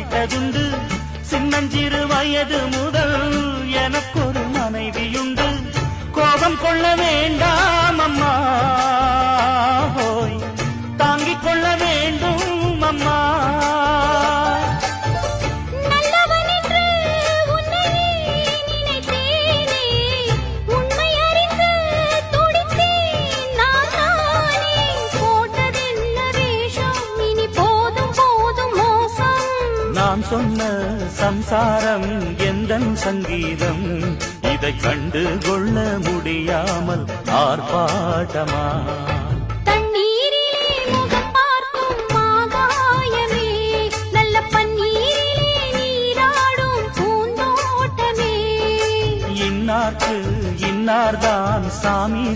கேட்டதுண்டு. சின்னஞ்சிறு வயது முதல் எனக்கொரு மனைவியுண்டு. கோபம் கொள்ள வேண்டாம் அம்மா, தாங்கிக் கொள்ள வேண்டும் அம்மா. நான் சொன்ன சம்சாரம் எந்தன் சங்கீதம், இதை கண்டு கொள்ள முடியாமல் ஆர்ப்பாட்டமா? தண்ணீரிலே முகம் பார்க்கும் ஆகாயமே, நல்ல பன்னீரிலே நீராடும் பூந்தோட்டமே. இன்னார்க்கு இன்னார்தான் சாமி